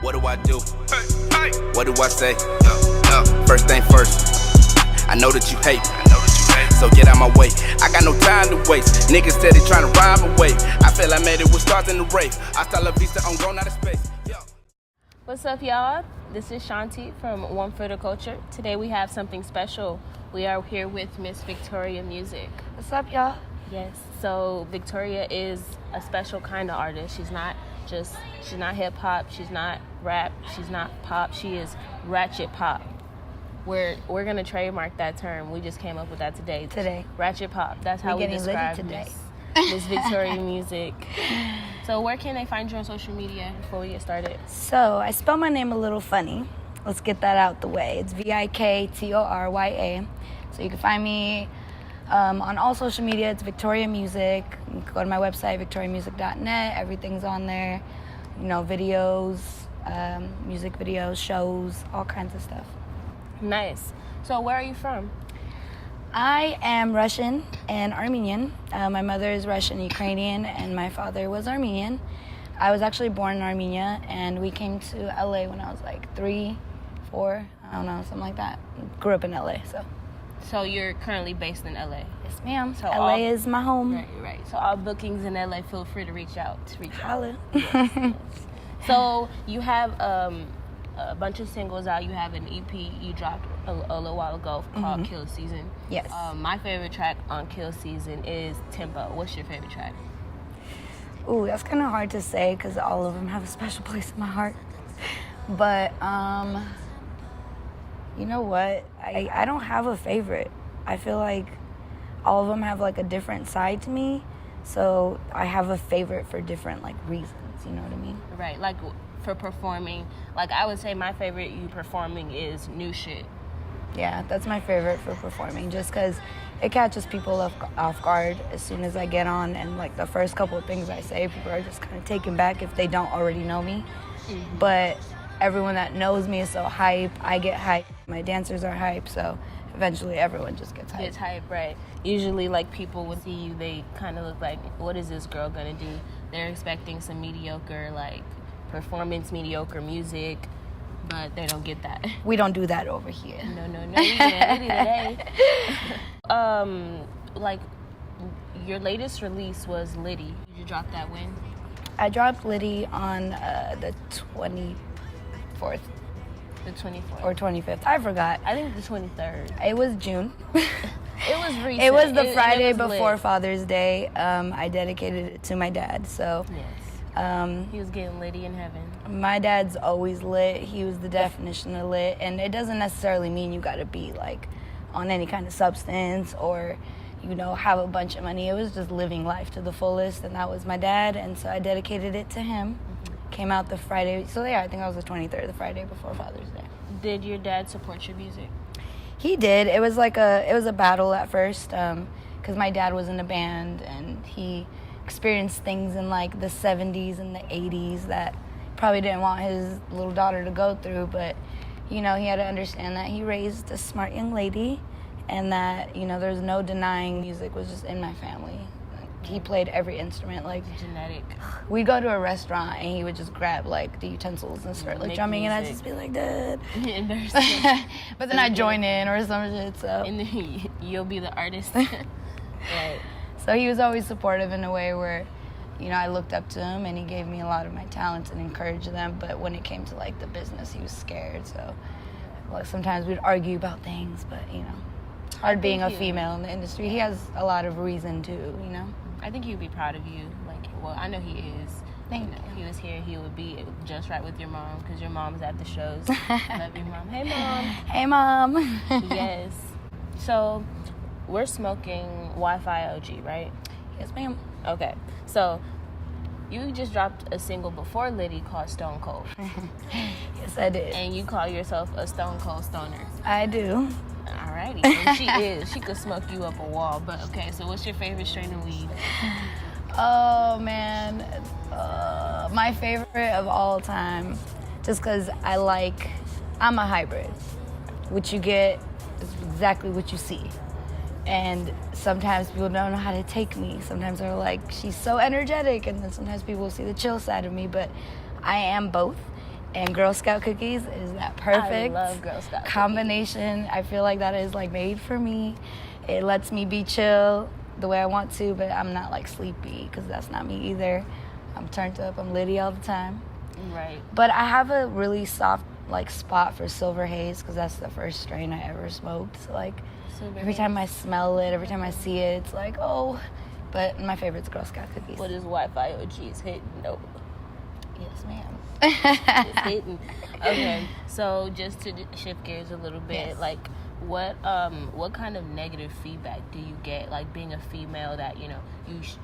What do I do? What do I say? First thing first, I know that you hate me, so get out my way. I got no time to waste. Niggas steady trying to rhyme away. I feel I made it with stars in the race. Hasta la vista, I'm going out of space. What's up, y'all? This is Shawnti from One for the Culture. Today we have something special. We are here with Miss Viktorya Music. What's up, y'all? Yes, so Viktorya is a special kind of artist. She's not hip hop, she's not rap, she's not pop, she is ratchet pop. We're gonna trademark that term. We just came up with that today. Ratchet pop. That's how we describe Miss Viktorya Music. So where can they find you on social media before we get started? So I spell my name a little funny. Let's get that out the way. It's Viktorya. So you can find me on all social media. It's Viktorya Music. You can go to my website, viktoryamusic.net. Everything's on there. You know, videos, music videos, shows, all kinds of stuff. Nice. So where are you from? I am Russian and Armenian. My mother is Russian, Ukrainian, and my father was Armenian. I was actually born in Armenia, and we came to LA when I was like 3, 4, I don't know, something like that. Grew up in LA, so. So you're currently based in LA? Yes, ma'am. So LA is my home. Right. So all bookings in LA, feel free to reach out. Holla. Yes. So you have a bunch of singles out. You have an EP you dropped a little while ago called Kill Season. Yes. My favorite track on Kill Season is Tempo. What's your favorite track? Ooh, that's kind of hard to say because all of them have a special place in my heart. But, you know what? I don't have a favorite. I feel like all of them have like a different side to me. So I have a favorite for different like reasons. You know what I mean? Right. Like for performing, like I would say my favorite you performing is New Shit. Yeah, that's my favorite for performing just because it catches people off guard as soon as I get on, and like the first couple of things I say, people are just kind of taken back if they don't already know me. Mm-hmm. But everyone that knows me is so hype. I get hype. My dancers are hype, so eventually everyone just gets hype. Gets hype, right. Usually like people would see you, they kind of look like, what is this girl gonna do? They're expecting some mediocre like performance, mediocre music, but they don't get that. We don't do that over here. No, we did today. Like your latest release was Liddy. Did you drop that when? I dropped Liddy on the 24th. The 24th. Or 25th. I forgot. I think the 23rd. It was June. It was recent. It was the Friday was before lit. Father's Day. I dedicated it to my dad, so. Yes. He was getting litty in heaven. My dad's always lit. He was the definition of lit, and it doesn't necessarily mean you got to be like on any kind of substance or, you know, have a bunch of money. It was just living life to the fullest, and that was my dad, and so I dedicated it to him. Came out the Friday, so yeah, I think I was the 23rd, the Friday before Father's Day. Did your dad support your music? He did. It was a battle at first, because my dad was in a band and he experienced things in like the 70s and the 80s that probably didn't want his little daughter to go through, but you know, he had to understand that he raised a smart young lady and that, you know, there's no denying music was just in my family. He played every instrument, like genetic. We'd go to a restaurant and he would just grab like the utensils and start like drumming, and I'd just be like, Dad. But then I'd join in or some shit. So and then you'll be the artist. Right. So he was always supportive in a way where, you know, I looked up to him and he gave me a lot of my talents and encouraged them. But when it came to like the business, he was scared. So like sometimes we'd argue about things, but you know, it's hard being a female in the industry. He has a lot of reason to, you know. I think he'd be proud of you. Like, well, I know he is. Thank you. If he was here, he would be just right with your mom because your mom's at the shows. Love your mom. Hey, Mom. Hey, Mom. Yes. So, we're smoking Wi-Fi OG, right? Yes, ma'am. Okay. So, you just dropped a single before Liddy called Stone Cold. Yes, I did. And you call yourself a Stone Cold Stoner. I do. Alrighty. And she is. She could smoke you up a wall. But okay, so what's your favorite strain of weed? Oh, man. My favorite of all time, just because I'm a hybrid. What you get is exactly what you see. And sometimes people don't know how to take me. Sometimes they're like, she's so energetic. And then sometimes people will see the chill side of me. But I am both. And Girl Scout cookies is that perfect I love Girl Scout combination. I feel like that is like made for me. It lets me be chill the way I want to, but I'm not like sleepy because that's not me either. I'm turned up. I'm litty all the time. Right. But I have a really soft like spot for Silver Haze because that's the first strain I ever smoked. So, like every time I smell it, every time I see it, it's like, oh. But my favorite's Girl Scout cookies. What is Wi-Fi OG's hitting? No. Yes, ma'am. It's hitting. Okay, so just to shift gears a little bit, Yes. like what kind of negative feedback do you get, like being a female that you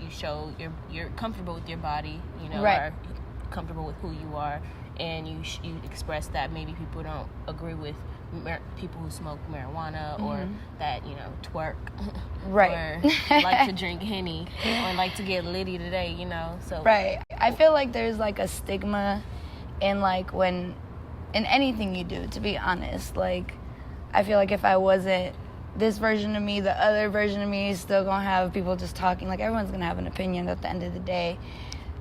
show you're comfortable with your body, Right. are comfortable with who you are, and you express that maybe people don't agree with people who smoke marijuana or that twerk, Right. or like to drink Henny or like to get litty today, so Right. I feel like there's like a stigma in like in anything you do, to be honest. Like I feel like if I wasn't this version of me, the other version of me is still gonna have people just talking. Like everyone's gonna have an opinion at the end of the day.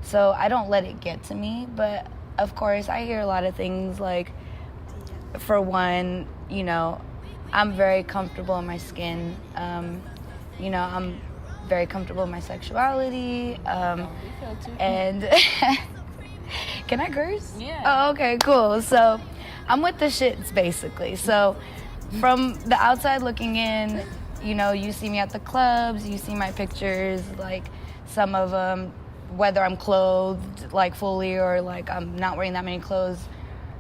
So I don't let it get to me. But of course I hear a lot of things like, for one, I'm very comfortable in my skin. I'm very comfortable in my sexuality. And can I curse? Yeah. Oh, okay, cool. So I'm with the shits, basically. So from the outside looking in, you see me at the clubs, you see my pictures, like some of them, whether I'm clothed like fully or like I'm not wearing that many clothes,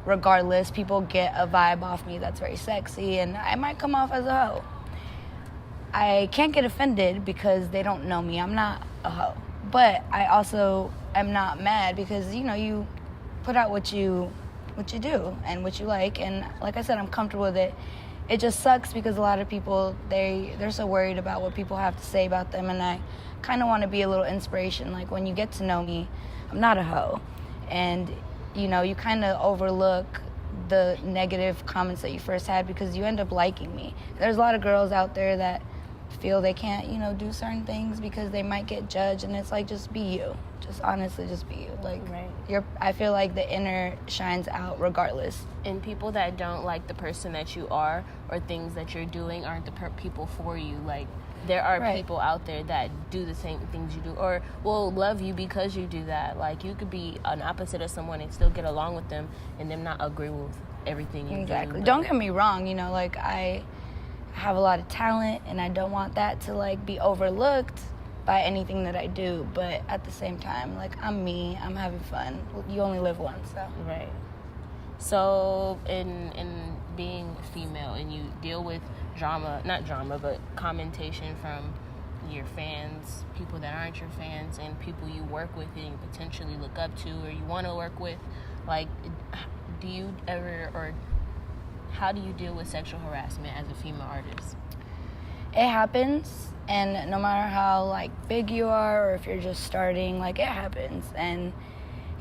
regardless, people get a vibe off me that's very sexy, and I might come off as a hoe. I can't get offended because they don't know me. I'm not a hoe. But I also am not mad because, you put out what you do and what you like. And like I said, I'm comfortable with it. It just sucks because a lot of people, they're so worried about what people have to say about them. And I kind of want to be a little inspiration. Like when you get to know me, I'm not a hoe. And, you kind of overlook the negative comments that you first had because you end up liking me. There's a lot of girls out there that feel they can't, do certain things because they might get judged, and it's like, just be you. Just honestly, just be you. Like, right. I feel like the inner shines out regardless. And people that don't like the person that you are or things that you're doing aren't the people for you. Like, there are Right. people out there that do the same things you do or will love you because you do that. Like, you could be an opposite of someone and still get along with them and them not agree with everything you Exactly. do. Don't get me wrong, like I have a lot of talent and I don't want that to like be overlooked by anything that I do, but at the same time, like I'm me, I'm having fun. You only live once, so. Right. So in being female and you deal with not drama, but commentation from your fans, people that aren't your fans, and people you work with and you potentially look up to or you want to work with, like, do you ever, or how do you deal with sexual harassment as a female artist? It happens, and no matter how like big you are or if you're just starting, like it happens, and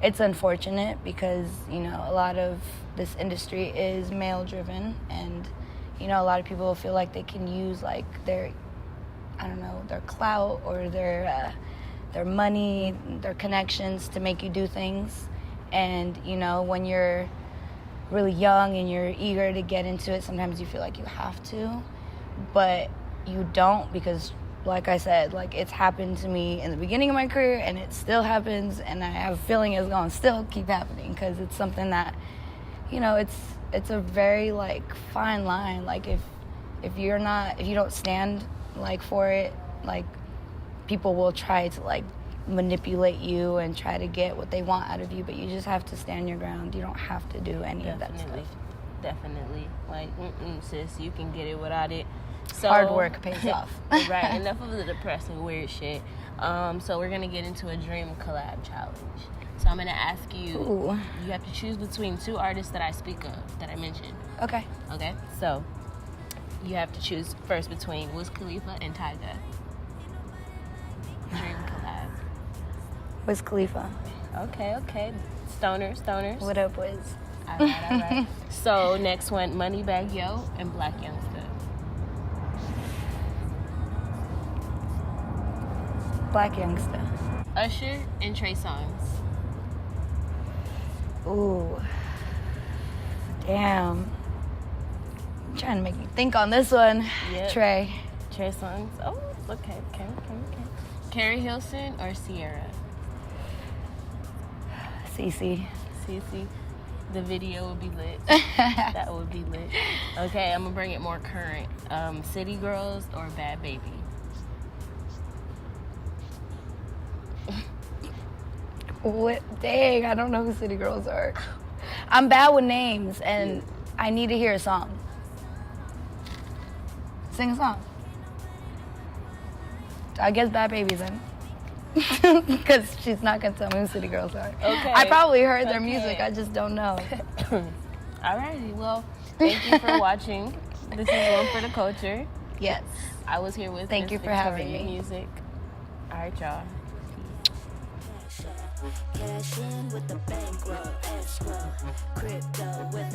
it's unfortunate because a lot of this industry is male driven, and a lot of people feel like they can use like their clout or their money, their connections to make you do things. And when you're really young and you're eager to get into it, sometimes you feel like you have to, but you don't, because like I said, like it's happened to me in the beginning of my career and it still happens, and I have a feeling it's going to still keep happening because it's something that it's a very like fine line. Like if you don't stand like for it, like people will try to like manipulate you and try to get what they want out of you, but you just have to stand your ground. You don't have to do any of that stuff. Definitely. Like, sis, you can get it without it. So, hard work pays off. Right. Enough of the depressing, weird shit. So we're going to get into a dream collab challenge. So I'm going to ask you, Ooh. You have to choose between two artists that I speak of, that I mentioned. Okay. Okay? So you have to choose first between Wiz Khalifa and Tyga. Dream collab. Wiz Khalifa. Okay. Stoners. What up, Wiz? All right. So next one, Moneybagg Yo and Black Youngster. Black Youngster. Usher and Trey Songz. Ooh. Damn. You're trying to make me think on this one. Yep. Trey. Trey Songz. Oh, okay. Carrie Hilson or Sierra? Cece. Cece. The video would be lit. That would be lit. Okay, I'm gonna bring it more current. City Girls or Bad Baby? What? Dang, I don't know who City Girls are. I'm bad with names, and I need to hear a song. Sing a song. I guess Bad Baby's in. Because she's not going to tell me who City Girls are. Okay. I probably heard their music, I just don't know. Alrighty, well, thank you for watching. This is One for the Culture. Yes. I was here with Thank Miss you for Viktorya having me. Music. Alright, y'all. Cash in with the bankroll, escrow, crypto with